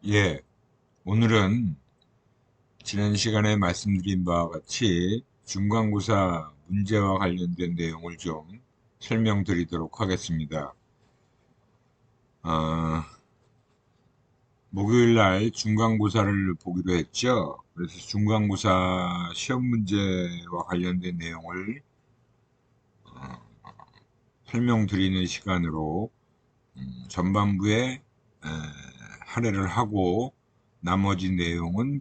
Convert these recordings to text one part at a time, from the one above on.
예, 오늘은 지난 시간에 말씀드린 바와 같이 중간고사 문제와 관련된 내용을 좀 설명드리도록 하겠습니다. 어, 목요일 날 중간고사를 보기로 했죠. 그래서 중간고사 시험 문제와 관련된 내용을 설명드리는 시간으로 전반부에 에, 할애를 하고 나머지 내용은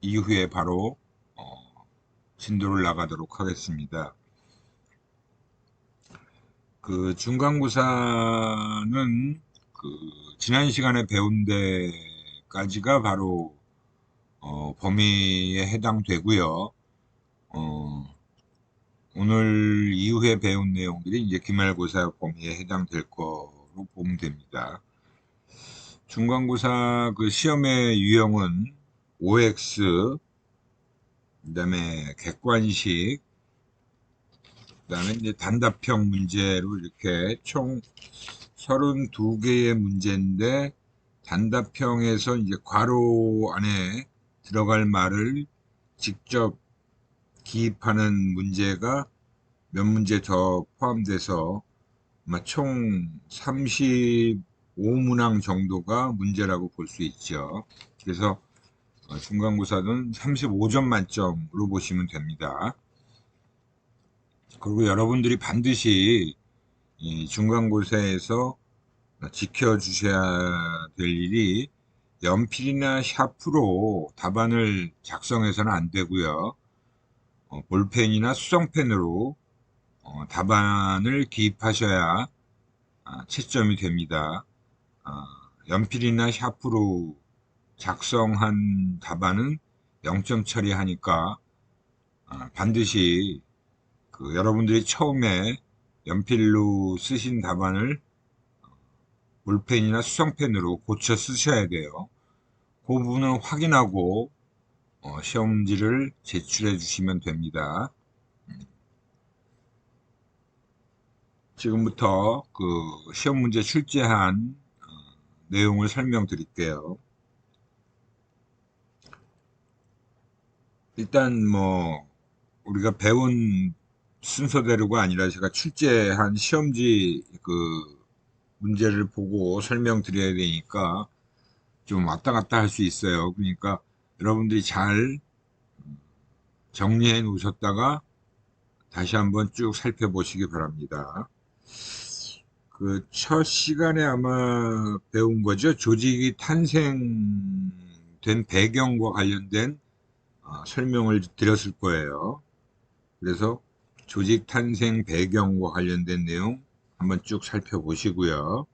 이후에 바로 진도를 나가도록 하겠습니다. 그 중간고사는 그 지난 시간에 배운 데까지가 바로 범위에 해당되고요. 어, 오늘 이후에 배운 내용들이 이제 기말고사 범위에 해당될 거로 보면 됩니다. 중간고사 그 시험의 유형은 OX, 그다음에 객관식, 그다음에 이제 단답형 문제로 이렇게 총 32개의 문제인데 단답형에서 이제 괄호 안에 들어갈 말을 직접 기입하는 문제가 몇 문제 더 포함돼서 아마 총 35문항 정도가 문제라고 볼 수 있죠. 그래서 중간고사는 35점 만점으로 보시면 됩니다. 그리고 여러분들이 반드시 이 중간고사에서 지켜주셔야 될 일이 연필이나 샤프로 답안을 작성해서는 안 되고요. 볼펜이나 수성펜으로 답안을 기입하셔야 채점이 됩니다. 연필이나 샤프로 작성한 답안은 0점 처리하니까 반드시 그 여러분들이 처음에 연필로 쓰신 답안을 볼펜이나 수성펜으로 고쳐 쓰셔야 돼요. 그 부분은 확인하고 시험지를 제출해 주시면 됩니다. 지금부터 그 시험 문제 출제한 내용을 설명드릴게요. 일단 뭐 우리가 배운 순서대로가 아니라 제가 출제한 시험지 그 문제를 보고 설명드려야 되니까 좀 왔다 갔다 할 수 있어요. 그러니까 여러분들이 잘 정리해 놓으셨다가 다시 한번 쭉 살펴보시기 바랍니다. 그 첫 시간에 아마 배운 거죠. 조직이 탄생된 배경과 관련된 설명을 드렸을 거예요. 그래서 조직 탄생 배경과 관련된 내용 한번 쭉 살펴보시고요.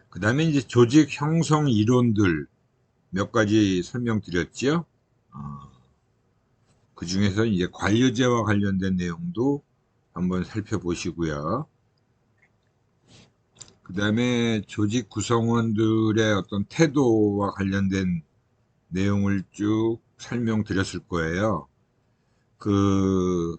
그 다음에 이제 조직 형성 이론들 몇 가지 설명드렸죠. 그 중에서 이제 관료제와 관련된 내용도 한번 살펴보시고요. 그 다음에 조직 구성원들의 어떤 태도와 관련된 내용을 쭉 설명드렸을 거예요. 그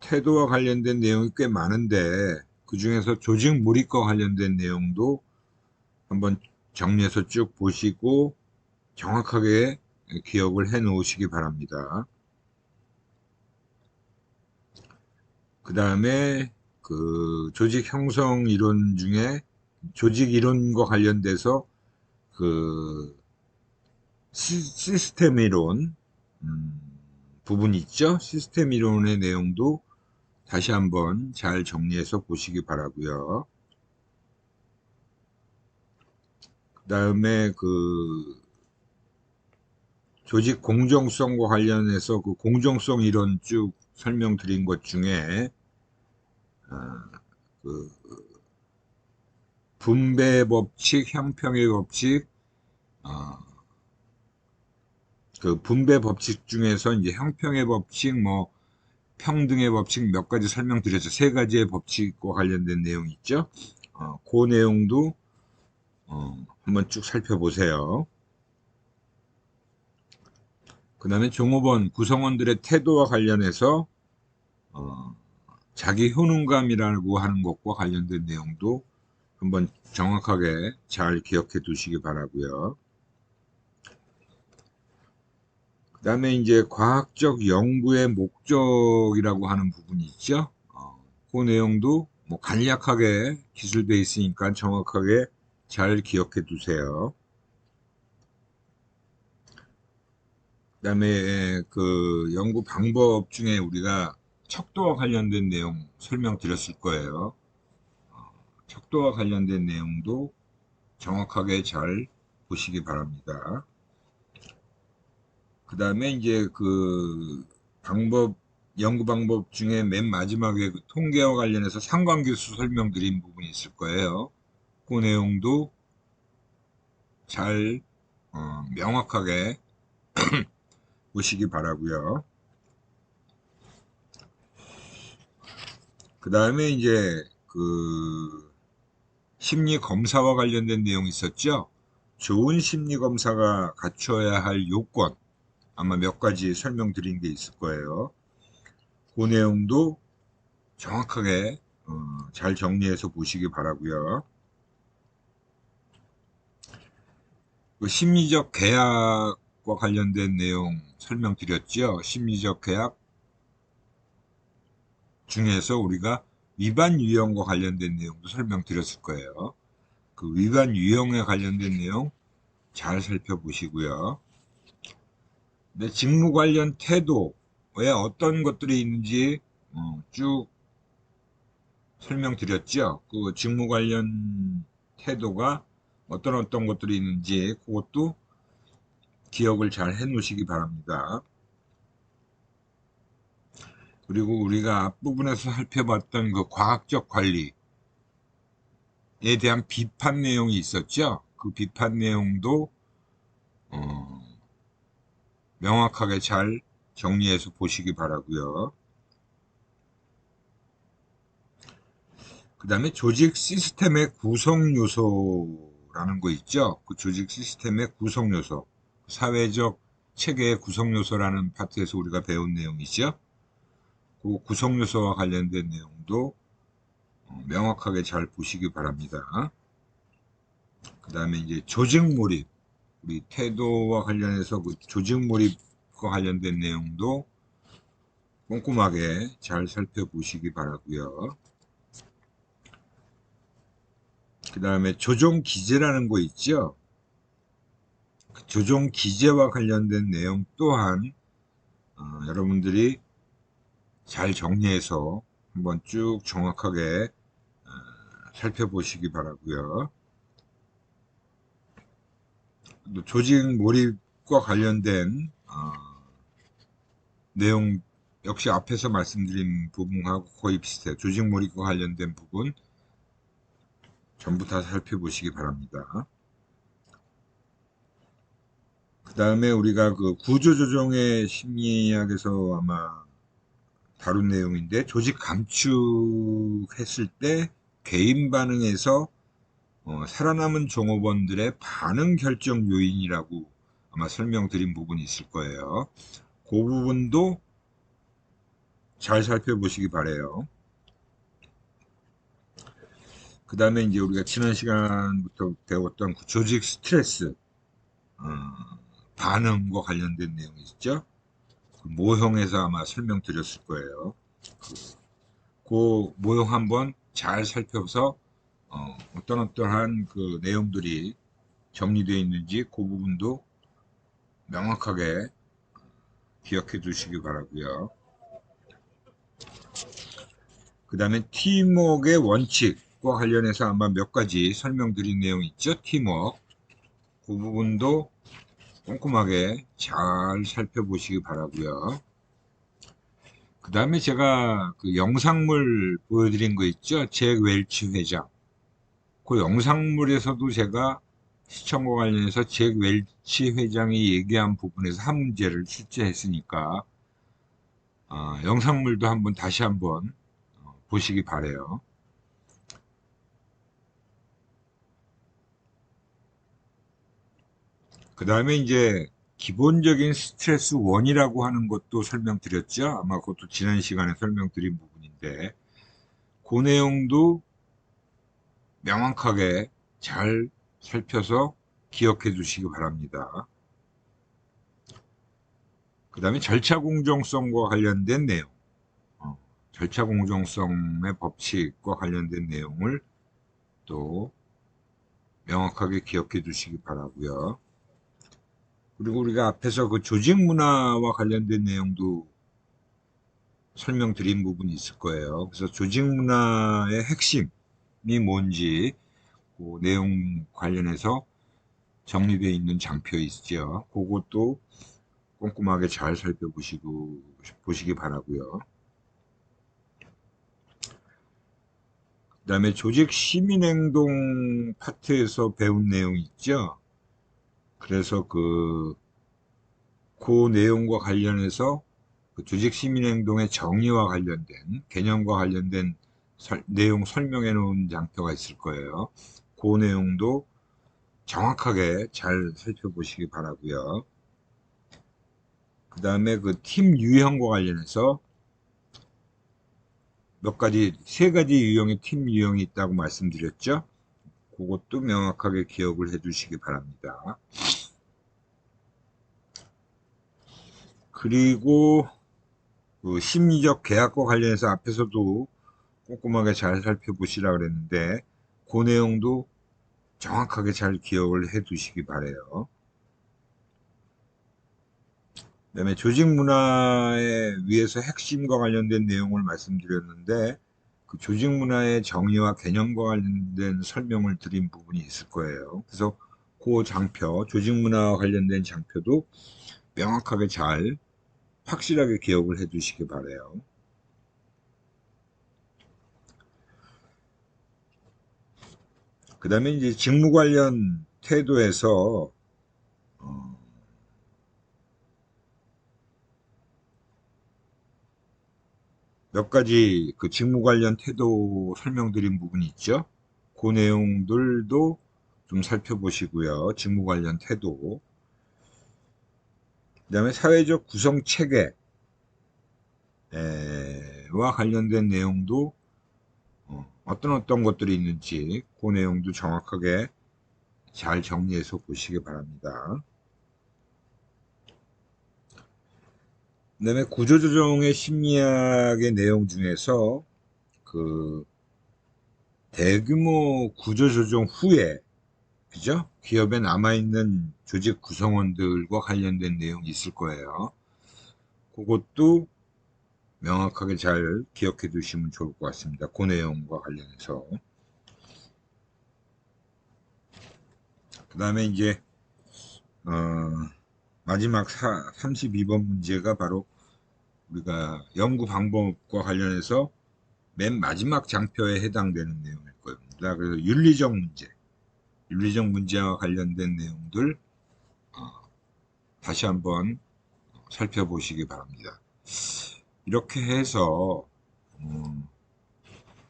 태도와 관련된 내용이 꽤 많은데 그 중에서 조직 몰입과 관련된 내용도 한번 정리해서 쭉 보시고 정확하게 기억을 해 놓으시기 바랍니다. 그 다음에 그 조직 형성 이론 중에 조직 이론과 관련돼서 그 시스템 이론 부분이 있죠. 시스템 이론의 내용도 다시 한번 잘 정리해서 보시기 바라고요. 그 다음에 그 조직 공정성과 관련해서 그 공정성 이론 쭉 설명드린 것 중에 그 분배 법칙, 형평의 법칙, 그 분배 법칙 중에서 이제 형평의 법칙, 뭐 평등의 법칙 몇 가지 설명드렸죠. 세 가지의 법칙과 관련된 내용 있죠. 그 내용도 한번 쭉 살펴보세요. 그 다음에 종업원, 구성원들의 태도와 관련해서 자기 효능감이라고 하는 것과 관련된 내용도 한번 정확하게 잘 기억해 두시기 바라고요. 그 다음에 이제 과학적 연구의 목적이라고 하는 부분이 있죠. 그 내용도 뭐 간략하게 기술되어 있으니까 정확하게 잘 기억해 두세요. 그 다음에 그 연구 방법 중에 우리가 척도와 관련된 내용 설명드렸을 거예요. 척도와 관련된 내용도 정확하게 잘 보시기 바랍니다. 그 다음에 이제 그 연구 방법 중에 맨 마지막에 그 통계와 관련해서 상관계수 설명드린 부분이 있을 거예요. 그 내용도 잘, 명확하게 보시기 바라고요. 그 다음에 이제 그 심리 검사와 관련된 내용이 있었죠. 좋은 심리 검사가 갖춰야 할 요건, 아마 몇 가지 설명드린 게 있을 거예요. 그 내용도 정확하게 잘 정리해서 보시기 바라고요. 그 심리적 계약과 관련된 내용 설명드렸죠. 심리적 계약 중에서 우리가 위반 유형과 관련된 내용도 설명드렸을 거예요. 그 위반 유형에 관련된 내용 잘 살펴보시고요. 근데 직무 관련 태도에 어떤 것들이 있는지 쭉 설명드렸죠. 그 직무 관련 태도가 어떤 것들이 있는지 그것도 기억을 잘 해 놓으시기 바랍니다. 그리고 우리가 앞부분에서 살펴봤던 그 과학적 관리에 대한 비판 내용이 있었죠. 그 비판 내용도 명확하게 잘 정리해서 보시기 바라고요. 그 다음에 조직 시스템의 구성 요소라는 거 있죠. 그 조직 시스템의 구성 요소, 사회적 체계의 구성 요소라는 파트에서 우리가 배운 내용이죠. 그 구성 요소와 관련된 내용도 명확하게 잘 보시기 바랍니다. 그 다음에 이제 조직 몰입, 우리 태도와 관련해서 그 조직 몰입과 관련된 내용도 꼼꼼하게 잘 살펴보시기 바라고요. 그 다음에 조정 기제라는 거 있죠. 그 조정 기제와 관련된 내용 또한 여러분들이 잘 정리해서 한번 쭉 정확하게 살펴보시기 바라고요. 또 조직 몰입과 관련된 내용 역시 앞에서 말씀드린 부분하고 거의 비슷해요. 조직 몰입과 관련된 부분 전부 다 살펴보시기 바랍니다. 그 다음에 우리가 그 구조조정의 심리학에서 아마 다룬 내용인데 조직 감축했을 때 개인 반응에서 살아남은 종업원들의 반응 결정 요인이라고 아마 설명드린 부분이 있을 거예요. 그 부분도 잘 살펴보시기 바래요. 그 다음에 이제 우리가 지난 시간부터 배웠던 그 조직 스트레스 반응과 관련된 내용이 있죠. 그 모형에서 아마 설명드렸을 거예요. 그 모형 한번 잘 살펴서 어떠한 그 내용들이 정리되어 있는지 그 부분도 명확하게 기억해 두시기 바라고요. 그 다음에 팀워크의 원칙과 관련해서 아마 몇 가지 설명드린 내용 있죠. 팀워크 그 부분도 꼼꼼하게 잘 살펴보시기 바라고요. 그 다음에 제가 그 영상물 보여드린 거 있죠. 잭 웰치 회장. 그 영상물에서도 제가 시청과 관련해서 잭 웰치 회장이 얘기한 부분에서 한 문제를 출제했으니까 영상물도 한번 다시 한번 보시기 바래요. 그 다음에 이제 기본적인 스트레스 원이라고 하는 것도 설명드렸죠. 아마 그것도 지난 시간에 설명드린 부분인데 그 내용도 명확하게 잘 살펴서 기억해 두시기 바랍니다. 그 다음에 절차 공정성과 관련된 내용, 절차 공정성의 법칙과 관련된 내용을 또 명확하게 기억해 두시기 바라고요. 그리고 우리가 앞에서 그 조직 문화와 관련된 내용도 설명드린 부분이 있을 거예요. 그래서 조직 문화의 핵심이 뭔지 그 내용 관련해서 정리되어 있는 장표 있죠. 그것도 꼼꼼하게 잘 보시기 바라고요. 그 다음에 조직 시민행동 파트에서 배운 내용이 있죠. 그래서 그 내용과 관련해서 그 조직 시민행동의 정의와 관련된 개념과 관련된 내용 설명해 놓은 장표가 있을 거예요. 그 내용도 정확하게 잘 살펴보시기 바라고요. 그 다음에 그 팀 유형과 관련해서 세 가지 유형의 팀 유형이 있다고 말씀드렸죠. 그것도 명확하게 기억을 해 두시기 바랍니다. 그리고 그 심리적 계약과 관련해서 앞에서도 꼼꼼하게 잘 살펴보시라 그랬는데 그 내용도 정확하게 잘 기억을 해 두시기 바래요. 그다음에 조직 문화에 위해서 핵심과 관련된 내용을 말씀드렸는데 그 조직 문화의 정의와 개념과 관련된 설명을 드린 부분이 있을 거예요. 그래서 그 장표, 조직 문화와 관련된 장표도 명확하게 잘 확실하게 기억을 해 두시기 바래요. 그 다음에 이제 직무 관련 태도에서 몇 가지 그 직무 관련 태도 설명드린 부분이 있죠. 그 내용들도 좀 살펴보시고요. 직무 관련 태도. 그 다음에 사회적 구성 체계와 관련된 내용도 어떤 것들이 있는지 그 내용도 정확하게 잘 정리해서 보시기 바랍니다. 그 다음에 구조조정의 심리학의 내용 중에서 그 대규모 구조조정 후에 그죠? 기업에 남아있는 조직 구성원들과 관련된 내용이 있을 거예요. 그것도 명확하게 잘 기억해 두시면 좋을 것 같습니다. 그 내용과 관련해서. 그 다음에 이제, 마지막 32번 문제가 바로 우리가 연구 방법과 관련해서 맨 마지막 장표에 해당되는 내용일 겁니다. 그래서 윤리적 문제와 관련된 내용들 다시 한번 살펴보시기 바랍니다. 이렇게 해서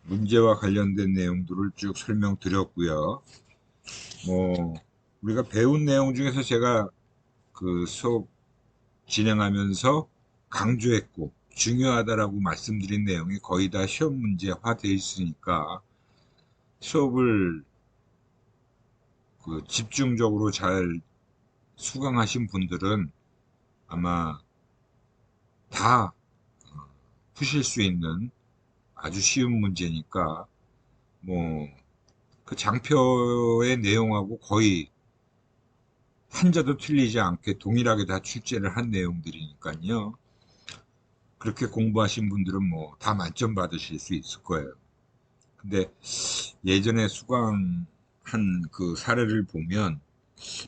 문제와 관련된 내용들을 쭉 설명드렸고요. 우리가 배운 내용 중에서 제가 그 수업 진행하면서 강조했고 중요하다라고 말씀드린 내용이 거의 다 시험 문제화 되어 있으니까 수업을 그 집중적으로 잘 수강하신 분들은 아마 다 푸실 수 있는 아주 쉬운 문제니까 그 장표의 내용하고 거의 한자도 틀리지 않게 동일하게 다 출제를 한 내용들이니까요. 그렇게 공부하신 분들은 다 만점 받으실 수 있을 거예요. 근데 예전에 수강한 그 사례를 보면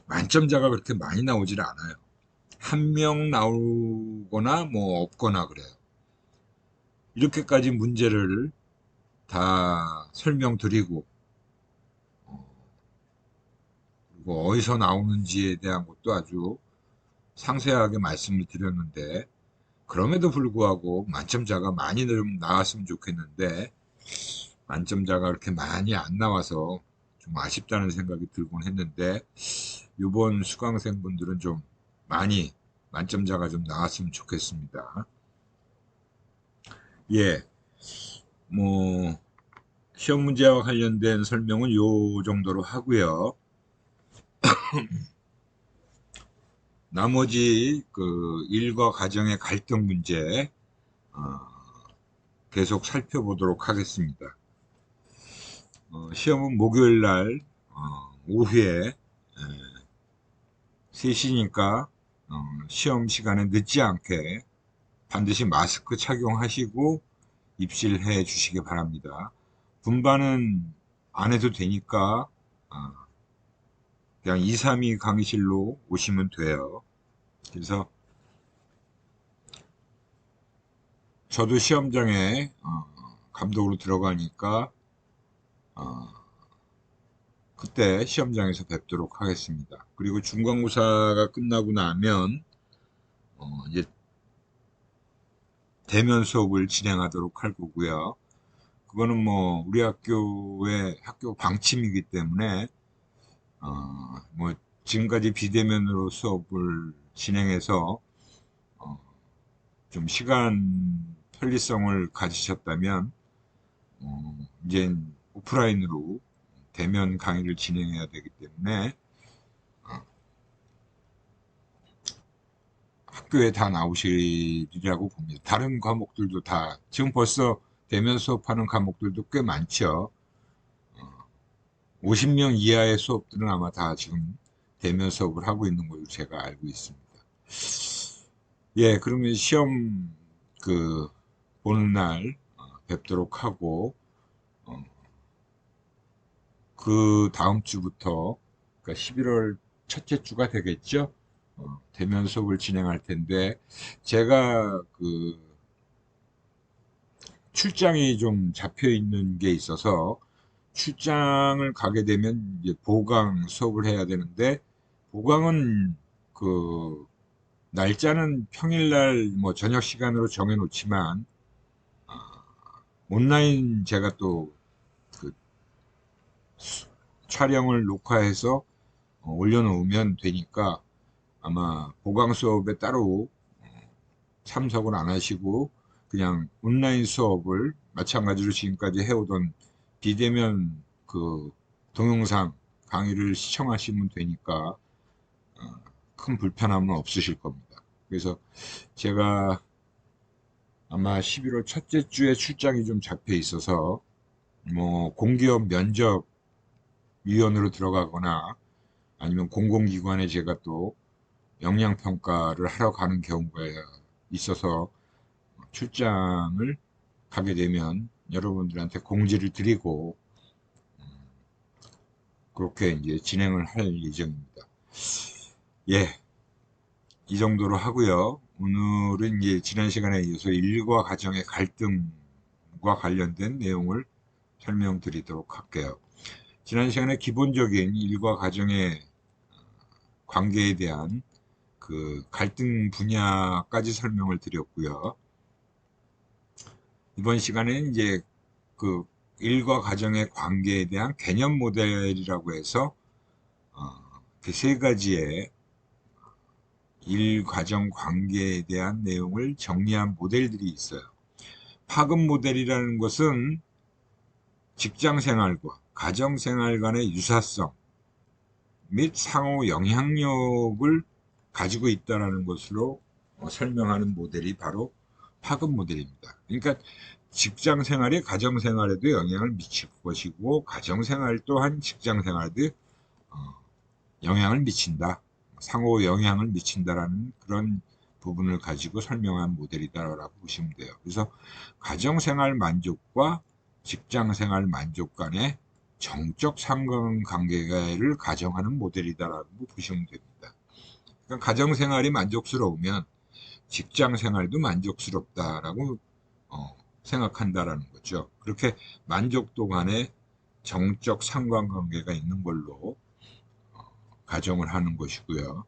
만점자가 그렇게 많이 나오질 않아요. 한 명 나오거나 없거나 그래요. 이렇게까지 문제를 다 설명드리고 그리고 어디서 나오는지에 대한 것도 아주 상세하게 말씀을 드렸는데 그럼에도 불구하고 만점자가 많이 나왔으면 좋겠는데 만점자가 그렇게 많이 안 나와서 좀 아쉽다는 생각이 들곤 했는데 이번 수강생분들은 좀 많이 만점자가 좀 나왔으면 좋겠습니다. 예, 뭐 시험 문제와 관련된 설명은 요 정도로 하고요. 나머지 그 일과 가정의 갈등 문제 계속 살펴보도록 하겠습니다. 시험은 목요일 날 오후에 3시니까 시험 시간에 늦지 않게 반드시 마스크 착용하시고 입실해 주시기 바랍니다. 분반은 안 해도 되니까 그냥 2, 3위 강의실로 오시면 돼요. 그래서 저도 시험장에 감독으로 들어가니까 그때 시험장에서 뵙도록 하겠습니다. 그리고 중간고사가 끝나고 나면 이제 대면 수업을 진행하도록 할 거고요. 그거는 뭐 우리 학교의 학교 방침이기 때문에 뭐 지금까지 비대면으로 수업을 진행해서 좀 시간 편리성을 가지셨다면 이제 오프라인으로 대면 강의를 진행해야 되기 때문에 학교에 다 나오시리라고 봅니다. 다른 과목들도 다 지금 벌써 대면 수업하는 과목들도 꽤 많죠. 50명 이하의 수업들은 아마 다 지금 대면 수업을 하고 있는 걸로 제가 알고 있습니다. 예, 그러면 시험 그 보는 날 뵙도록 하고 그 다음 주부터 그러니까 11월 첫째 주가 되겠죠. 대면 수업을 진행할 텐데 제가 그 출장이 좀 잡혀 있는 게 있어서 출장을 가게 되면 이제 보강 수업을 해야 되는데 보강은 그 날짜는 평일날 뭐 저녁 시간으로 정해 놓지만 온라인 제가 또 그 촬영을 녹화해서 올려놓으면 되니까 아마 보강 수업에 따로 참석을 안 하시고 그냥 온라인 수업을 마찬가지로 지금까지 해오던 비대면 그 동영상 강의를 시청하시면 되니까 큰 불편함은 없으실 겁니다. 그래서 제가 아마 11월 첫째 주에 출장이 좀 잡혀 있어서 뭐 공기업 면접위원으로 들어가거나 아니면 공공기관에 제가 또 역량평가를 하러 가는 경우가 있어서 출장을 가게 되면 여러분들한테 공지를 드리고 그렇게 이제 진행을 할 예정입니다. 예, 이 정도로 하고요. 오늘은 이제 지난 시간에 이어서 일과 가정의 갈등과 관련된 내용을 설명드리도록 할게요. 지난 시간에 기본적인 일과 가정의 관계에 대한 그 갈등 분야까지 설명을 드렸고요. 이번 시간에는 이제 그 일과 가정의 관계에 대한 개념 모델이라고 해서 그 세 가지의 일, 가정, 관계에 대한 내용을 정리한 모델들이 있어요. 파급 모델이라는 것은 직장 생활과 가정 생활 간의 유사성 및 상호 영향력을 가지고 있다는 것으로 설명하는 모델이 바로 파급 모델입니다. 그러니까 직장 생활이 가정 생활에도 영향을 미칠 것이고 가정 생활 또한 직장 생활에도 영향을 미친다. 상호 영향을 미친다라는 그런 부분을 가지고 설명한 모델이다라고 보시면 돼요. 그래서 가정생활 만족과 직장생활 만족 간의 정적 상관관계를 가정하는 모델이다라고 보시면 됩니다. 그러니까 가정생활이 만족스러우면 직장생활도 만족스럽다라고 생각한다라는 거죠. 그렇게 만족도 간의 정적 상관관계가 있는 걸로 가정을 하는 것이고요.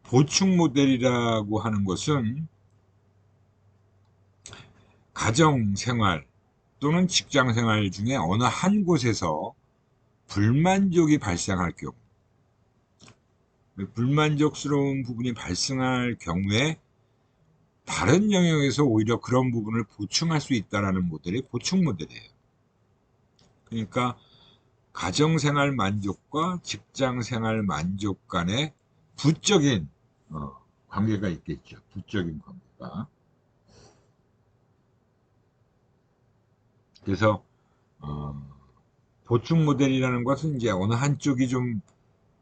보충 모델이라고 하는 것은 가정 생활 또는 직장 생활 중에 어느 한 곳에서 불만족이 발생할 경우, 불만족스러운 부분이 발생할 경우에 다른 영역에서 오히려 그런 부분을 보충할 수 있다는 모델이 보충 모델이에요. 그러니까 가정생활 만족과 직장생활 만족 간의 부적인 관계가 있겠죠. 부적인 관계가. 그래서 보충 모델이라는 것은 이제 어느 한쪽이 좀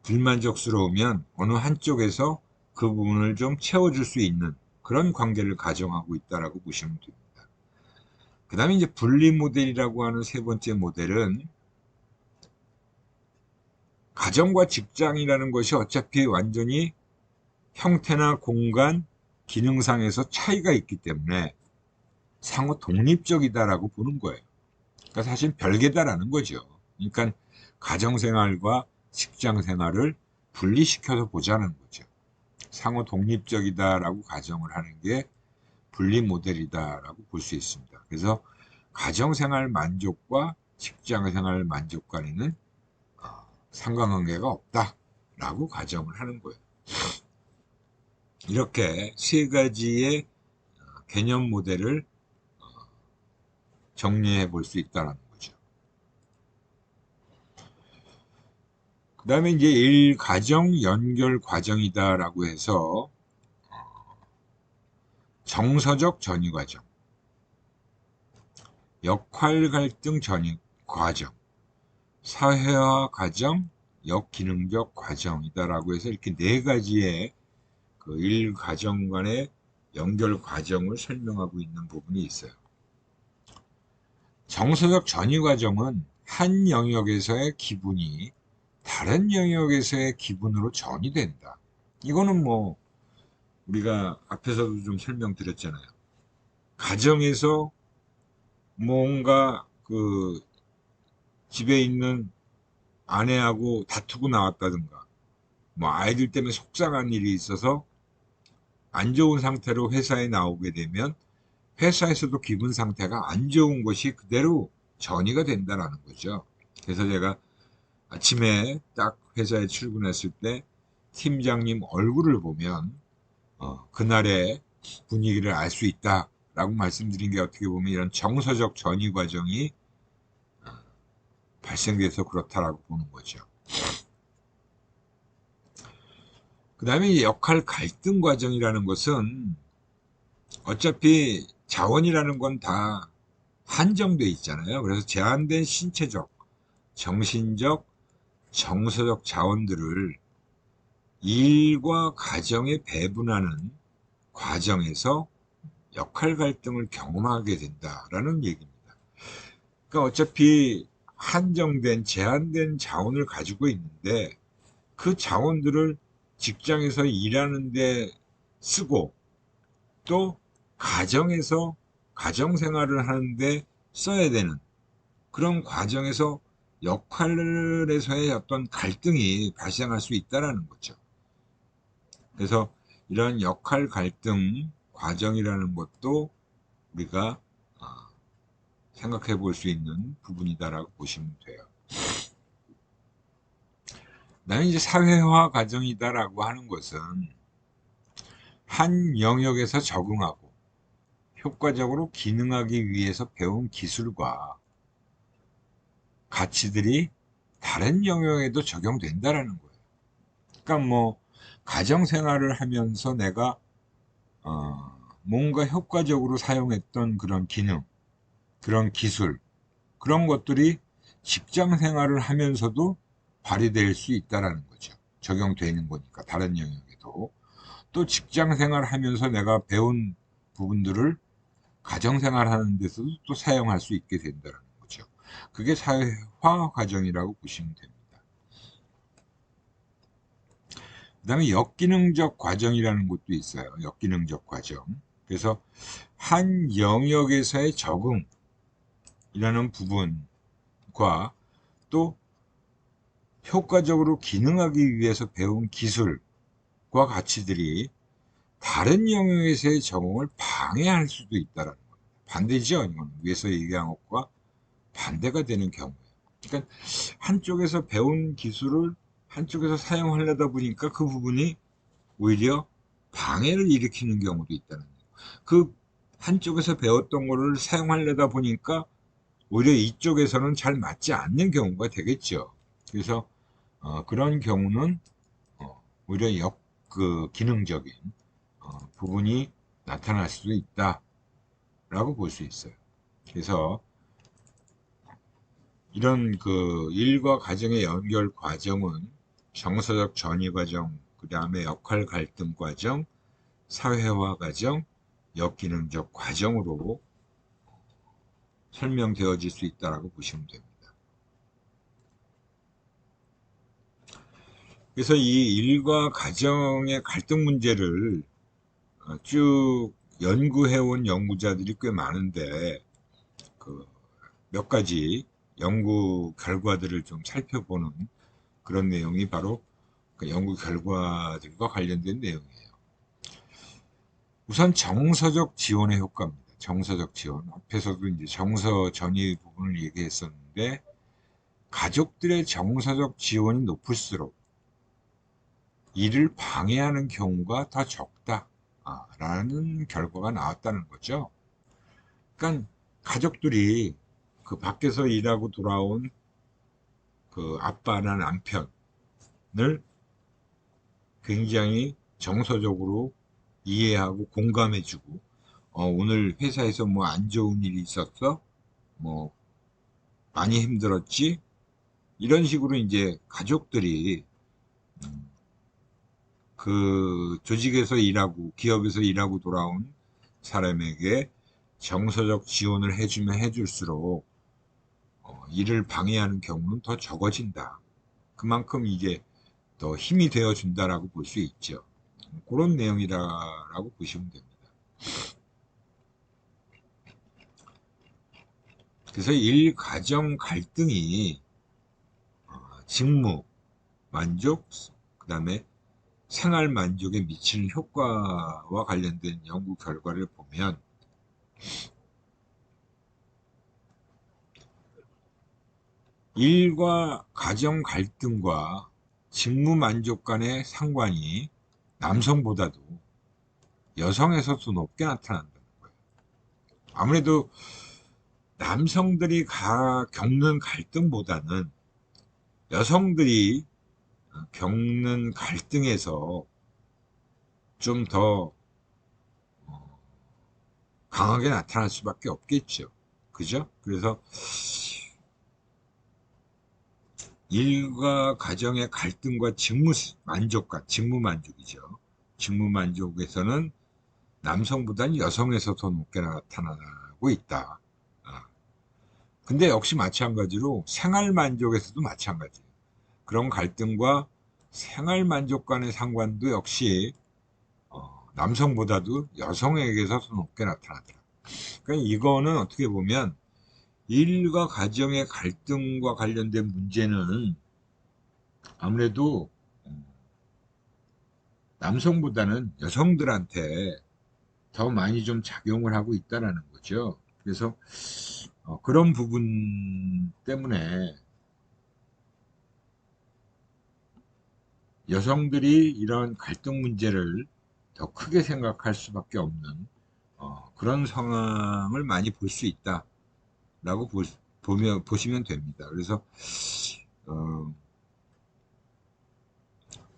불만족스러우면 어느 한쪽에서 그 부분을 좀 채워줄 수 있는 그런 관계를 가정하고 있다라고 보시면 됩니다. 그 다음에 이제 분리 모델이라고 하는 세 번째 모델은 가정과 직장이라는 것이 어차피 완전히 형태나 공간, 기능상에서 차이가 있기 때문에 상호 독립적이다라고 보는 거예요. 그러니까 사실 별개다라는 거죠. 그러니까 가정생활과 직장생활을 분리시켜서 보자는 거죠. 상호 독립적이다라고 가정을 하는 게 분리 모델이다라고 볼 수 있습니다. 그래서 가정생활 만족과 직장생활 만족 간에는 상관관계가 없다라고 가정을 하는 거예요. 이렇게 세 가지의 개념 모델을 정리해 볼 수 있다는 거죠. 그 다음에 이제 1가정 연결 과정이다라고 해서 정서적 전이 과정, 역할 갈등 전이 과정, 사회화 과정, 역기능적 과정이다라고 해서 이렇게 네 가지의 그 1가정 간의 연결 과정을 설명하고 있는 부분이 있어요. 정서적 전이 과정은 한 영역에서의 기분이 다른 영역에서의 기분으로 전이된다. 이거는 뭐 우리가 앞에서도 좀 설명드렸잖아요. 가정에서 뭔가 그 집에 있는 아내하고 다투고 나왔다든가 뭐 아이들 때문에 속상한 일이 있어서 안 좋은 상태로 회사에 나오게 되면 회사에서도 기분 상태가 안 좋은 것이 그대로 전이가 된다는 거죠. 그래서 제가 아침에 딱 회사에 출근했을 때 팀장님 얼굴을 보면 그날의 분위기를 알 수 있다라고 말씀드린 게 어떻게 보면 이런 정서적 전이 과정이 발생돼서 그렇다라고 보는 거죠. 그 다음에 역할 갈등 과정이라는 것은 어차피 자원이라는 건 다 한정돼 있잖아요. 그래서 제한된 신체적, 정신적, 정서적 자원들을 일과 가정에 배분하는 과정에서 역할 갈등을 경험하게 된다라는 얘기입니다. 그러니까 어차피 한정된, 제한된 자원을 가지고 있는데 그 자원들을 직장에서 일하는데 쓰고 또 가정에서 가정생활을 하는데 써야 되는 그런 과정에서 역할에서의 어떤 갈등이 발생할 수 있다는 거죠. 그래서 이런 역할 갈등 과정이라는 것도 우리가 생각해 볼 수 있는 부분이다라고 보시면 돼요. 나는 이제 사회화 과정이다라고 하는 것은 한 영역에서 적응하고 효과적으로 기능하기 위해서 배운 기술과 가치들이 다른 영역에도 적용된다라는 거예요. 그러니까 뭐 가정생활을 하면서 내가 뭔가 효과적으로 사용했던 그런 기능, 그런 기술, 그런 것들이 직장 생활을 하면서도 발휘될 수 있다라는 거죠. 적용되는 거니까 다른 영역에도. 또 직장 생활 하면서 내가 배운 부분들을 가정 생활 하는 데서도 또 사용할 수 있게 된다는 거죠. 그게 사회화 과정이라고 보시면 됩니다. 그 다음에 역기능적 과정이라는 것도 있어요. 역기능적 과정. 그래서 한 영역에서의 적응이라는 부분과 또 효과적으로 기능하기 위해서 배운 기술과 가치들이 다른 영역에서의 적응을 방해할 수도 있다는 겁니다. 반대죠. 이건 위에서 얘기한 것과 반대가 되는 경우예요. 그러니까 한쪽에서 배운 기술을 한쪽에서 사용하려다 보니까 그 부분이 오히려 방해를 일으키는 경우도 있다는 거예요. 그 한쪽에서 배웠던 거를 사용하려다 보니까 오히려 이쪽에서는 잘 맞지 않는 경우가 되겠죠. 그래서 그런 경우는 오히려 기능적인 부분이 나타날 수도 있다라고 볼 수 있어요. 그래서 이런 그 일과 가정의 연결 과정은 정서적 전이 과정, 그 다음에 역할 갈등 과정, 사회화 과정, 역기능적 과정으로 설명되어질 수 있다라고 보시면 됩니다. 그래서 이 일과 가정의 갈등 문제를 쭉 연구해온 연구자들이 꽤 많은데 그 몇 가지 연구 결과들을 좀 살펴보는 그런 내용이 바로 그 연구 결과들과 관련된 내용이에요. 우선 정서적 지원의 효과입니다. 정서적 지원. 앞에서도 이제 정서 전이 부분을 얘기했었는데 가족들의 정서적 지원이 높을수록 이를 방해하는 경우가 더 적다라는 결과가 나왔다는 거죠. 그러니까 가족들이 그 밖에서 일하고 돌아온 그 아빠나 남편을 굉장히 정서적으로 이해하고 공감해주고 오늘 회사에서 뭐 안 좋은 일이 있었어? 뭐 많이 힘들었지? 이런 식으로 이제 가족들이 그 조직에서 일하고 기업에서 일하고 돌아온 사람에게 정서적 지원을 해주면 해줄수록 일을 방해하는 경우는 더 적어진다. 그만큼 이게 더 힘이 되어 준다라고 볼 수 있죠. 그런 내용이라고 보시면 됩니다. 그래서 일 가정 갈등이 직무 만족, 그 다음에 생활 만족에 미치는 효과와 관련된 연구 결과를 보면 일과 가정 갈등과 직무 만족 간의 상관이 남성보다도 여성에서도 높게 나타난다는 거예요. 아무래도 남성들이 겪는 갈등보다는 여성들이 겪는 갈등에서 좀 더 강하게 나타날 수밖에 없겠죠. 그죠? 그래서 일과 가정의 갈등과 직무 만족이죠. 직무 만족에서는 남성보다는 여성에서 더 높게 나타나고 있다. 근데 역시 마찬가지로 생활 만족에서도 마찬가지예요. 그런 갈등과 생활 만족 간의 상관도 역시 남성보다도 여성에게서 더 높게 나타나더라. 그러니까 이거는 어떻게 보면 일과 가정의 갈등과 관련된 문제는 아무래도 남성보다는 여성들한테 더 많이 좀 작용을 하고 있다라는 거죠. 그래서 그런 부분 때문에 여성들이 이런 갈등 문제를 더 크게 생각할 수밖에 없는 그런 상황을 많이 볼 수 있다라고 보시면 됩니다. 그래서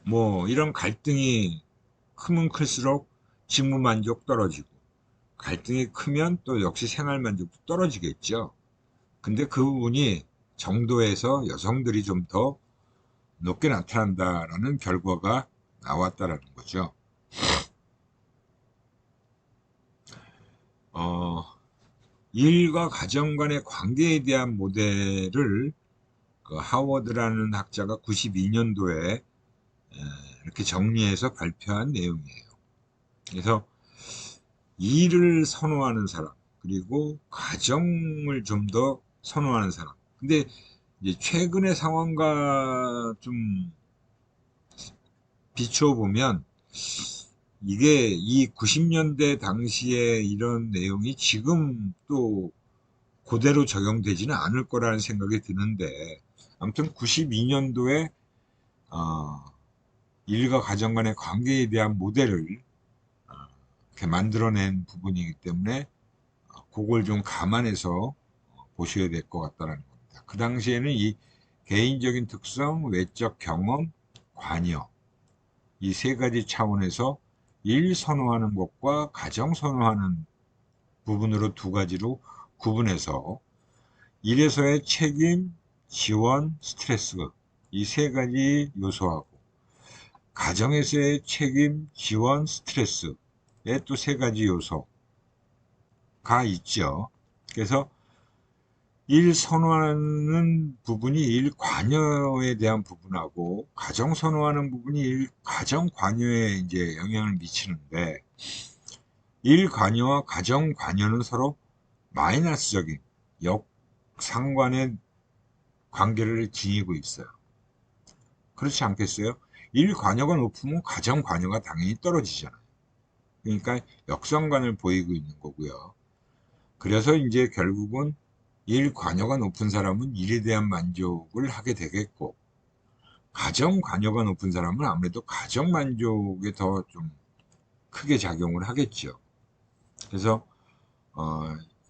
뭐 이런 갈등이 크면 클수록 직무 만족 떨어지고 갈등이 크면 또 역시 생활 만족도 떨어지겠죠. 근데 그 부분이 정도에서 여성들이 좀 더 높게 나타난다라는 결과가 나왔다라는 거죠. 일과 가정 간의 관계에 대한 모델을 그 하워드라는 학자가 92년도에 이렇게 정리해서 발표한 내용이에요. 그래서 일을 선호하는 사람, 그리고 가정을 좀 더 선호하는 사람. 근데 이제 최근의 상황과 좀 비추어 보면 이게 이 90년대 당시에 이런 내용이 지금 또 그대로 적용되지는 않을 거라는 생각이 드는데 아무튼 92년도에 일과 가정 간의 관계에 대한 모델을 이렇게 만들어낸 부분이기 때문에 그걸 좀 감안해서 보셔야 될 것 같다는 겁니다. 그 당시에는 이 개인적인 특성, 외적 경험, 관여 이 세 가지 차원에서 일 선호하는 것과 가정 선호하는 부분으로 두 가지로 구분해서 일에서의 책임, 지원, 스트레스 이 세 가지 요소하고 가정에서의 책임, 지원, 스트레스의 또 세 가지 요소가 있죠. 그래서 일 선호하는 부분이 일 관여에 대한 부분하고 가정 선호하는 부분이 일 가정 관여에 이제 영향을 미치는데 일 관여와 가정 관여는 서로 마이너스적인 역상관의 관계를 지니고 있어요. 그렇지 않겠어요? 일 관여가 높으면 가정 관여가 당연히 떨어지잖아요. 그러니까 역상관을 보이고 있는 거고요. 그래서 이제 결국은 일 관여가 높은 사람은 일에 대한 만족을 하게 되겠고 가정 관여가 높은 사람은 아무래도 가정 만족에 더 좀 크게 작용을 하겠죠. 그래서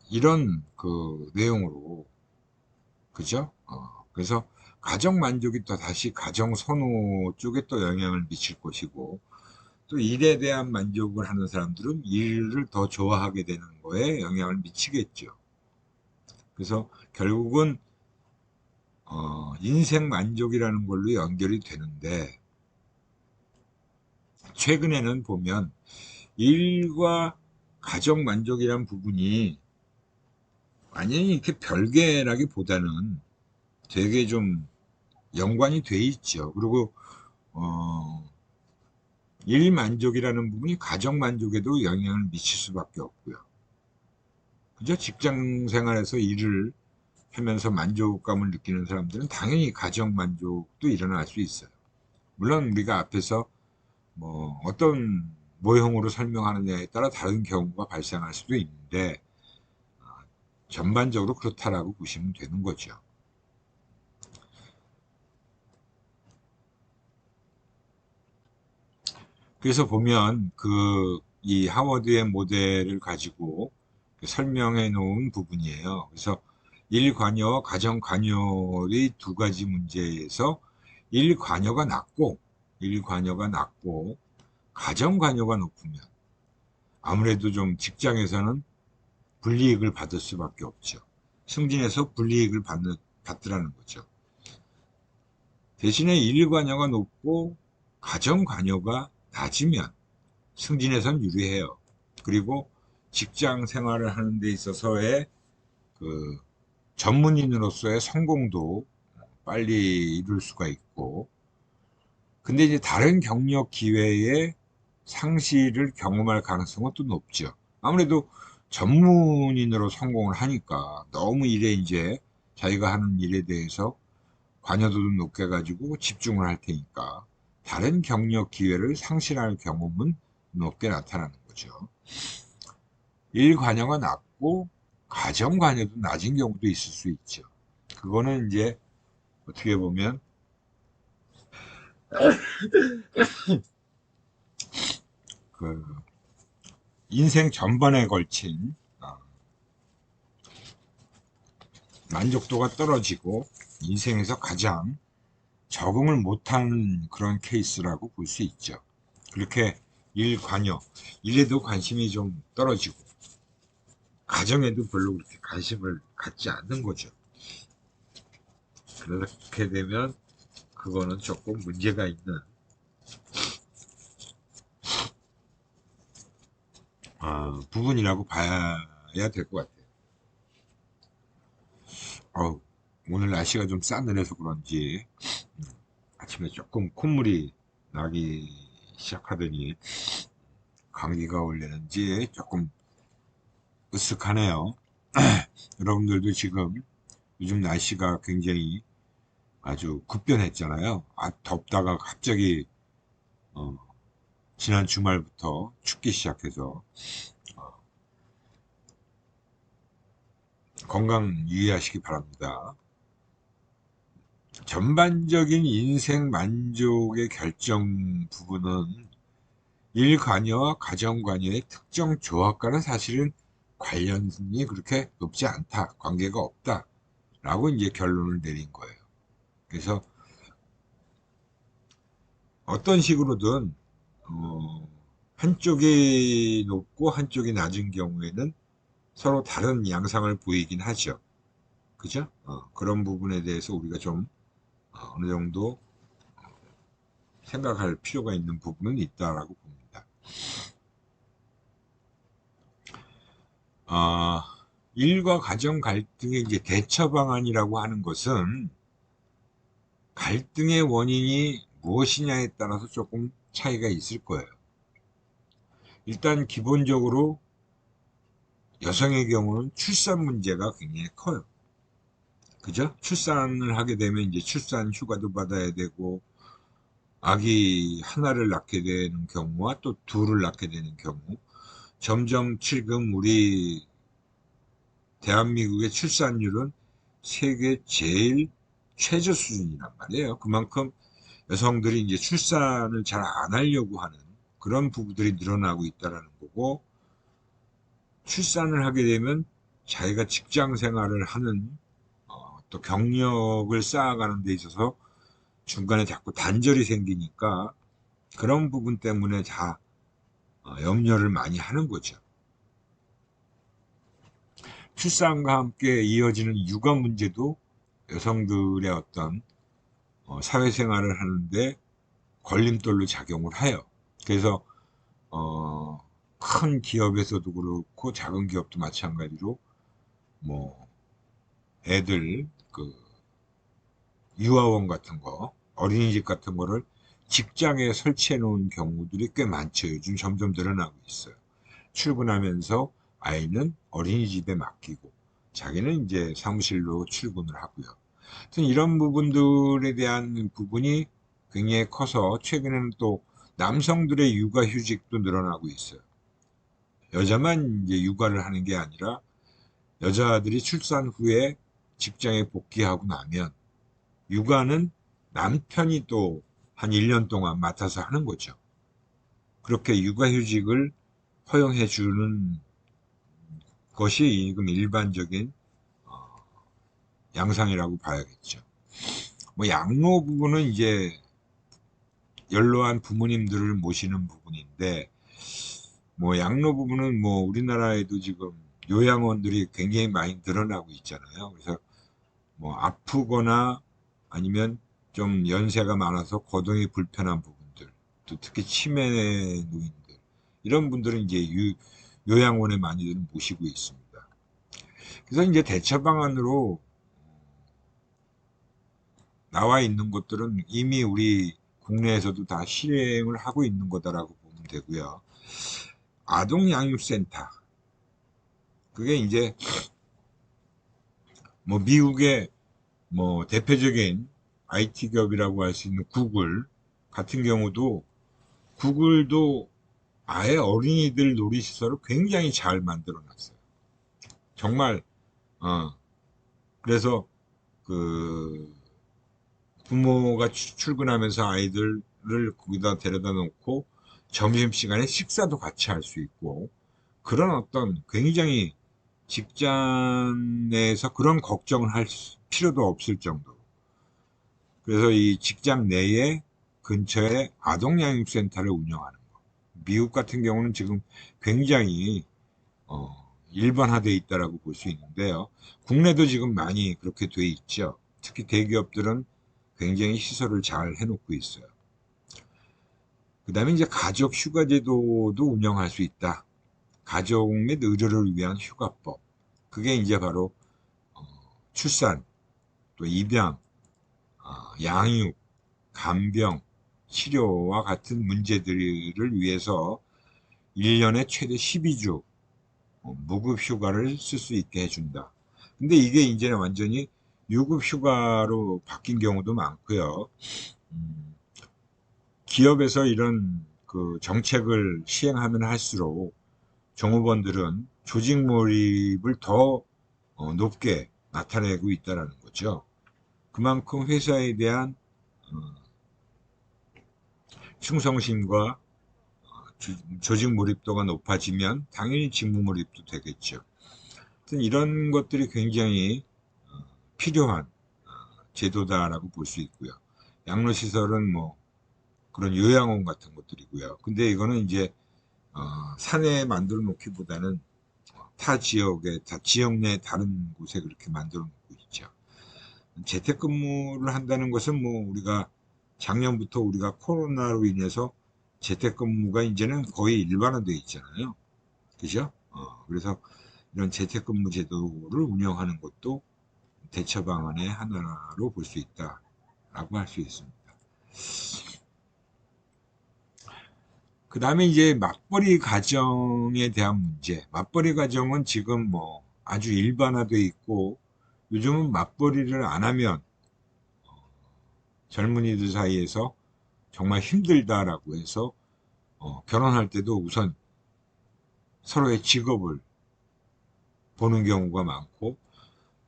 이런 그 내용으로 그죠? 그래서 가정 만족이 또 다시 가정 선호 쪽에 또 영향을 미칠 것이고 또 일에 대한 만족을 하는 사람들은 일을 더 좋아하게 되는 거에 영향을 미치겠죠. 그래서 결국은 인생 만족이라는 걸로 연결이 되는데 최근에는 보면 일과 가정 만족이란 부분이 완전히 이렇게 별개라기보다는 되게 좀 연관이 돼 있죠. 그리고 일 만족이라는 부분이 가정 만족에도 영향을 미칠 수밖에 없고요. 그죠? 직장 생활에서 일을 하면서 만족감을 느끼는 사람들은 당연히 가정 만족도 일어날 수 있어요. 물론 우리가 앞에서 뭐 어떤 모형으로 설명하느냐에 따라 다른 경우가 발생할 수도 있는데 전반적으로 그렇다라고 보시면 되는 거죠. 그래서 보면 이 하워드의 모델을 가지고 설명해 놓은 부분이에요. 그래서 일 관여와 가정 관여의 두 가지 문제에서 일 관여가 낮고 가정 관여가 높으면 아무래도 좀 직장에서는 불이익을 받을 수밖에 없죠. 승진해서 불이익을 받더라는 거죠. 대신에 일 관여가 높고 가정 관여가 낮으면 승진에선 유리해요. 그리고 직장 생활을 하는 데 있어서의 그 전문인으로서의 성공도 빨리 이룰 수가 있고, 근데 이제 다른 경력 기회의 상실을 경험할 가능성은 또 높죠. 아무래도 전문인으로 성공을 하니까 너무 일에 이제 자기가 하는 일에 대해서 관여도도 높게 가지고 집중을 할 테니까 다른 경력 기회를 상실할 경험은 높게 나타나는 거죠. 일 관여가 낮고 가정 관여도 낮은 경우도 있을 수 있죠. 그거는 이제 어떻게 보면 그 인생 전반에 걸친 만족도가 떨어지고 인생에서 가장 적응을 못하는 그런 케이스라고 볼 수 있죠. 그렇게 일 관여, 일에도 관심이 좀 떨어지고 가정에도 별로 그렇게 관심을 갖지 않는 거죠. 그렇게 되면 그거는 조금 문제가 있는 부분이라고 봐야 될 것 같아요. 오늘 날씨가 좀 싸늘해서 그런지 아침에 조금 콧물이 나기 시작하더니 감기가 올려는지 조금 으쓱하네요. 여러분들도 지금 요즘 날씨가 굉장히 아주 급변했잖아요. 덥다가 갑자기 어, 지난 주말부터 춥기 시작해서 건강 유의하시기 바랍니다. 전반적인 인생 만족의 결정 부분은 일관여와 가정관여의 특정 조합과는 사실은 관련이 그렇게 높지 않다, 관계가 없다 라고 이제 결론을 내린 거예요. 그래서 어떤 식으로든 한쪽이 높고 한쪽이 낮은 경우에는 서로 다른 양상을 보이긴 하죠. 그죠? 그런 부분에 대해서 우리가 좀 어느 정도 생각할 필요가 있는 부분은 있다라고 봅니다. 어, 일과 가정 갈등의 이제 대처 방안이라고 하는 것은 갈등의 원인이 무엇이냐에 따라서 조금 차이가 있을 거예요. 일단 기본적으로 여성의 경우는 출산 문제가 굉장히 커요. 그죠? 출산을 하게 되면 이제 출산 휴가도 받아야 되고, 아기 하나를 낳게 되는 경우와 또 둘을 낳게 되는 경우, 점점 지금 우리 대한민국의 출산율은 세계 제일 최저 수준이란 말이에요. 그만큼 여성들이 이제 출산을 잘 안 하려고 하는 그런 부부들이 늘어나고 있다는 거고, 출산을 하게 되면 자기가 직장 생활을 하는 또 경력을 쌓아가는 데 있어서 중간에 자꾸 단절이 생기니까 그런 부분 때문에 다 염려를 많이 하는 거죠. 출산과 함께 이어지는 육아 문제도 여성들의 어떤 사회생활을 하는데 걸림돌로 작용을 해요. 그래서 큰 기업에서도 그렇고 작은 기업도 마찬가지로 뭐 애들 그 유아원 같은 거, 어린이집 같은 거를 직장에 설치해 놓은 경우들이 꽤 많죠. 요즘 점점 늘어나고 있어요. 출근하면서 아이는 어린이집에 맡기고 자기는 이제 사무실로 출근을 하고요. 하여튼 이런 부분들에 대한 부분이 굉장히 커서 최근에는 또 남성들의 육아휴직도 늘어나고 있어요. 여자만 이제 육아를 하는 게 아니라 여자들이 출산 후에 직장에 복귀하고 나면 육아는 남편이 또 한 1년 동안 맡아서 하는 거죠. 그렇게 육아휴직을 허용해 주는 것이 지금 일반적인 양상이라고 봐야겠죠. 뭐 양로 부분은 이제 연로한 부모님들을 모시는 부분인데, 뭐 양로 부분은 뭐 우리나라에도 지금 요양원들이 굉장히 많이 늘어나고 있잖아요. 그래서 뭐 아프거나 아니면 좀 연세가 많아서 거동이 불편한 부분들, 또 특히 치매 노인들, 이런 분들은 이제 요양원에 많이들 모시고 있습니다. 그래서 이제 대처 방안으로 나와 있는 것들은 이미 우리 국내에서도 다 실행을 하고 있는 거다라고 보면 되고요. 아동양육센터. 그게 이제 뭐 미국의 뭐 대표적인 IT 기업이라고 할 수 있는 구글 같은 경우도 구글도 아예 어린이들 놀이시설을 굉장히 잘 만들어 놨어요. 정말 그래서 그 부모가 출근하면서 아이들을 거기다 데려다 놓고 점심시간에 식사도 같이 할 수 있고, 그런 어떤 굉장히 직장 내에서 그런 걱정을 할 필요도 없을 정도. 그래서 이 직장 내에 근처에 아동양육센터를 운영하는 거. 미국 같은 경우는 지금 굉장히 일반화되어 있다라고 볼 수 있는데요. 국내도 지금 많이 그렇게 돼 있죠. 특히 대기업들은 굉장히 시설을 잘 해놓고 있어요. 그 다음에 이제 가족 휴가 제도도 운영할 수 있다. 가족 및 의료를 위한 휴가법. 그게 이제 바로 출산, 또 입양, 양육, 간병, 치료와 같은 문제들을 위해서 1년에 최대 12주 무급 휴가를 쓸 수 있게 해준다. 근데 이게 이제는 완전히 유급 휴가로 바뀐 경우도 많고요. 음, 기업에서 이런 그 정책을 시행하면 할수록 종업원들은 조직 몰입을 더 높게 나타내고 있다는 거죠. 그만큼 회사에 대한 충성심과 조직 몰입도가 높아지면 당연히 직무 몰입도 되겠죠. 하여튼 이런 것들이 굉장히 필요한 제도다라고 볼 수 있고요. 양로시설은 뭐 그런 요양원 같은 것들이고요. 근데 이거는 이제 산에 만들어 놓기보다는 타 지역에, 지역 내 다른 곳에 그렇게 만들어 놓고 있죠. 재택근무를 한다는 것은 뭐 우리가 작년부터 우리가 코로나로 인해서 재택근무가 이제는 거의 일반화되어 있잖아요. 그죠? 그래서 이런 재택근무 제도를 운영하는 것도 대처 방안의 하나로 볼 수 있다라고 할 수 있습니다. 그 다음에 이제 맞벌이 가정에 대한 문제. 맞벌이 가정은 지금 뭐 아주 일반화되어 있고 요즘은 맞벌이를 안 하면 젊은이들 사이에서 정말 힘들다라고 해서 결혼할 때도 우선 서로의 직업을 보는 경우가 많고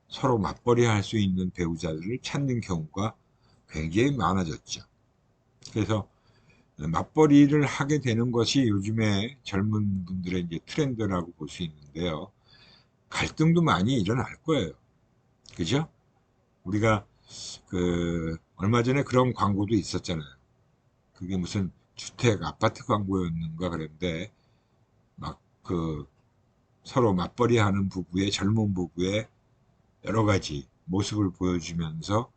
서로 맞벌이 할 수 있는 배우자들을 찾는 경우가 굉장히 많아졌죠. 그래서 맞벌이를 하게 되는 것이 요즘에 젊은 분들의 이제 트렌드라고 볼 수 있는데요. 갈등도 많이 일어날 거예요. 그죠? 우리가 얼마 전에 그런 광고도 있었잖아요. 그게 무슨 주택 아파트 광고였는가 그랬는데 막 서로 맞벌이 하는 부부의 젊은 부부의 여러 가지 모습을 보여주면서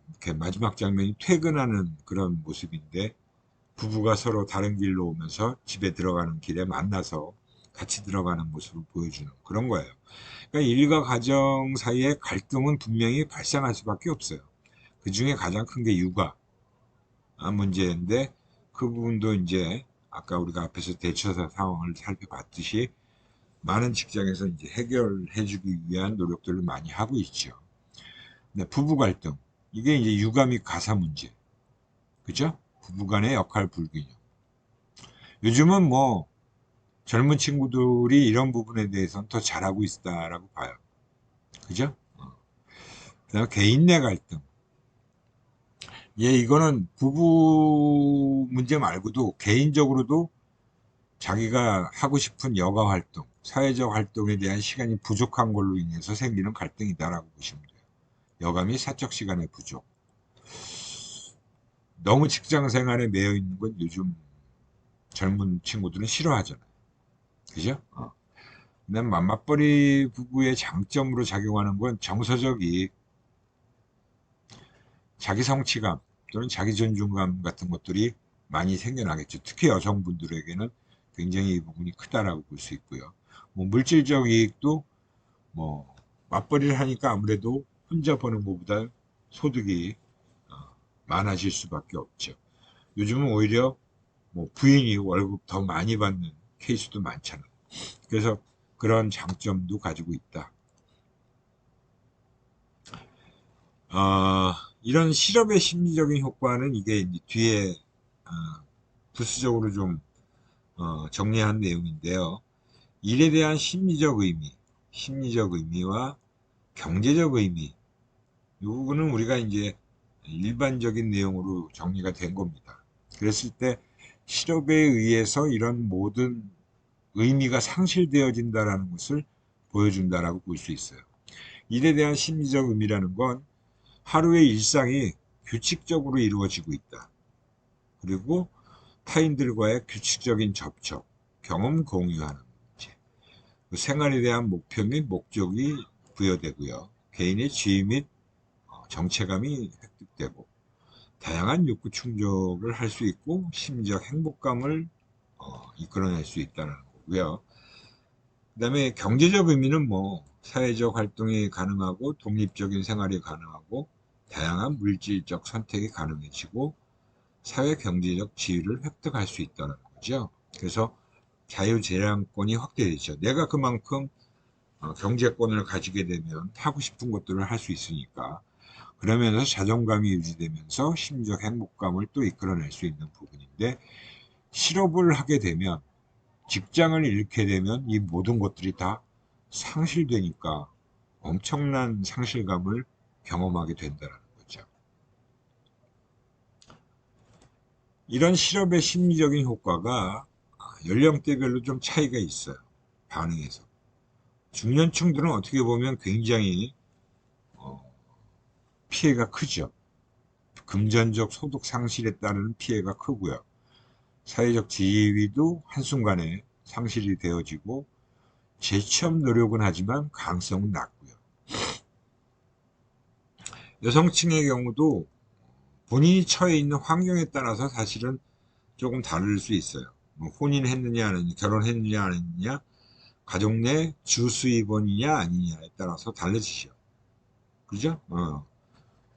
이렇게 마지막 장면이 퇴근하는 그런 모습인데 부부가 서로 다른 길로 오면서 집에 들어가는 길에 만나서 같이 들어가는 모습을 보여주는 그런 거예요. 그러니까 일과 가정 사이의 갈등은 분명히 발생할 수밖에 없어요. 그 중에 가장 큰 게 육아 문제인데 그 부분도 이제 아까 우리가 앞에서 대처사 상황을 살펴봤듯이 많은 직장에서 이제 해결해 주기 위한 노력들을 많이 하고 있죠. 근데 부부 갈등 이게 이제 육아 및 가사 문제 그죠? 부부 간의 역할 불균형 요즘은 뭐 젊은 친구들이 이런 부분에 대해서는 더 잘하고 있다라고 봐요. 그죠? 그다음에 개인 내 갈등. 예, 이거는 부부 문제 말고도 개인적으로도 자기가 하고 싶은 여가 활동, 사회적 활동에 대한 시간이 부족한 걸로 인해서 생기는 갈등이다라고 보시면 돼요. 여가 및 사적 시간의 부족. 너무 직장 생활에 매여 있는 건 요즘 젊은 친구들은 싫어하잖아요. 그죠? 그다음 맞벌이 부부의 장점으로 작용하는 건 정서적 이익, 자기 성취감 또는 자기 존중감 같은 것들이 많이 생겨나겠죠. 특히 여성분들에게는 굉장히 이 부분이 크다라고 볼 수 있고요. 뭐 물질적 이익도 뭐 맞벌이를 하니까 아무래도 혼자 버는 것보다 소득이 어, 많아질 수밖에 없죠. 요즘은 오히려 뭐 부인이 월급 더 많이 받는 케이스도 많잖아요. 그래서 그런 장점도 가지고 있다. 어, 이런 실업의 심리적인 효과는 이게 이제 뒤에 어, 부수적으로 좀 정리한 내용인데요. 일에 대한 심리적 의미와 경제적 의미, 이 부분은 우리가 이제 일반적인 내용으로 정리가 된 겁니다. 그랬을 때 실업에 의해서 이런 모든 의미가 상실되어진다라는 것을 보여준다라고 볼 수 있어요. 일에 대한 심리적 의미라는 건 하루의 일상이 규칙적으로 이루어지고 있다. 그리고 타인들과의 규칙적인 접촉, 경험 공유하는 문제, 그 생활에 대한 목표 및 목적이 부여되고요. 개인의 지위 및 정체감이 획득되고 다양한 욕구 충족을 할 수 있고 심리적 행복감을 이끌어낼 수 있다는 거고요. 그다음에 경제적 의미는 뭐 사회적 활동이 가능하고 독립적인 생활이 가능하고 다양한 물질적 선택이 가능해지고 사회 경제적 지위를 획득할 수 있다는 거죠. 그래서 자유재량권이 확대되죠. 내가 그만큼 경제권을 가지게 되면 하고 싶은 것들을 할 수 있으니까 그러면서 자존감이 유지되면서 심리적 행복감을 또 이끌어낼 수 있는 부분인데 실업을 하게 되면 직장을 잃게 되면 이 모든 것들이 다 상실되니까 엄청난 상실감을 경험하게 된다는 거죠. 이런 시럽의 심리적인 효과가 연령대별로 좀 차이가 있어요. 반응에서. 중년층들은 어떻게 보면 굉장히 어, 피해가 크죠. 금전적 소득 상실에 따른 피해가 크고요. 사회적 지위도 한순간에 상실이 되어지고 재취업 노력은 하지만 가능성은 낮고요. 여성층의 경우도 본인이 처해 있는 환경에 따라서 사실은 조금 다를 수 있어요. 뭐 혼인했느냐 안 했느냐, 결혼했느냐 안 했느냐, 가족 내 주수입원이냐 아니냐에 따라서 달라지죠. 그죠?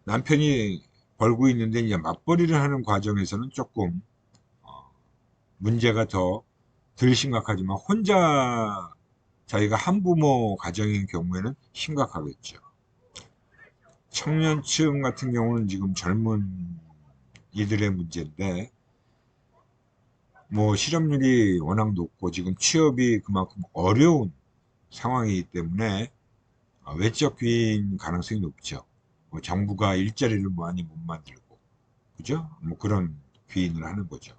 남편이 벌고 있는데 이제 맞벌이를 하는 과정에서는 조금 문제가 더 덜 심각하지만 혼자 자기가 한부모 가정인 경우에는 심각하겠죠. 청년층 같은 경우는 지금 젊은 이들의 문제인데 뭐 실업률이 워낙 높고 지금 취업이 그만큼 어려운 상황이기 때문에 외적 귀인 가능성이 높죠. 뭐 정부가 일자리를 많이 못 만들고 그죠? 뭐 그런 귀인을 하는 거죠.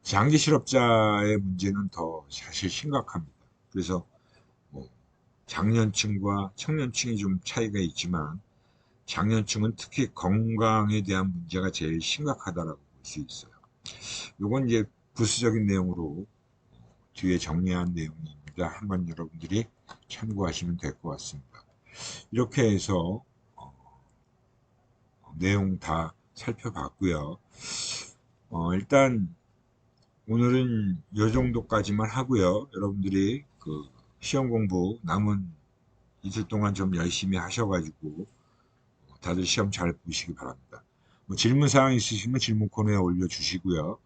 장기 실업자의 문제는 더 사실 심각합니다. 그래서 뭐 장년층과 청년층이 좀 차이가 있지만 장년층은 특히 건강에 대한 문제가 제일 심각하다라고 볼 수 있어요. 요건 이제 부수적인 내용으로 뒤에 정리한 내용입니다. 한번 여러분들이 참고하시면 될 것 같습니다. 이렇게 해서 내용 다 살펴봤고요. 일단 오늘은 이 정도까지만 하고요. 여러분들이 그 시험 공부 남은 이틀 동안 좀 열심히 하셔가지고 다들 시험 잘 보시기 바랍니다. 뭐 질문 사항 있으시면 질문 코너에 올려주시고요.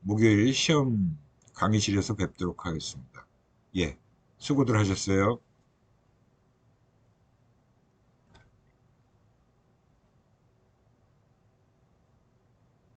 목요일 시험 강의실에서 뵙도록 하겠습니다. 예, 수고들 하셨어요.